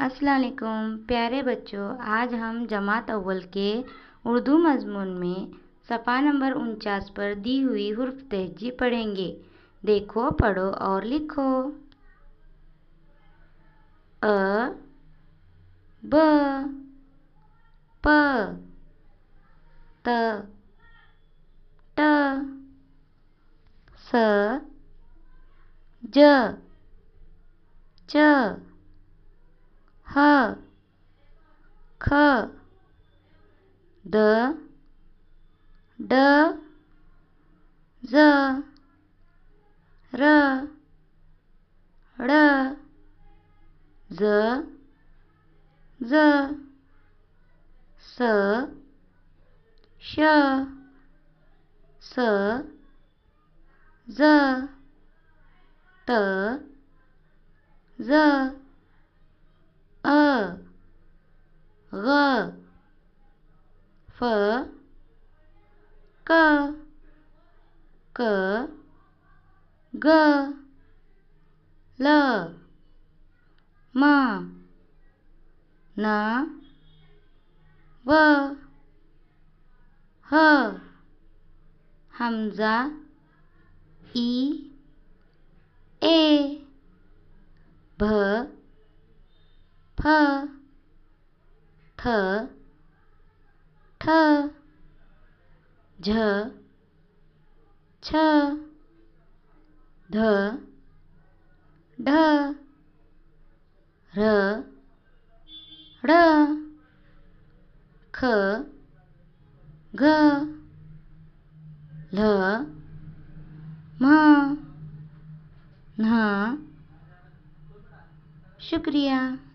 अस्सलाम वालेकुम प्यारे बच्चों, आज हम जमात अव्वल के उर्दू मज़मून में सफ़ा नंबर 49 पर दी हुई हुर्फ तहज़ीब पढ़ेंगे। देखो, पढ़ो और लिखो। अ, ब, प, त, ट, स, ज, च, ह, ख, द, ड, ज़, र, ड़, ज़, ज़, स, श, स, ज़, त, ज़, अ, ग, फ, क, ग, ल, म, न, व, ह, हमज़ा, ई, ए, भ, फ, थ, ठ, झ, छ, ध, ढ, र, ड़, ख, ग, ल, म, न। शुक्रिया।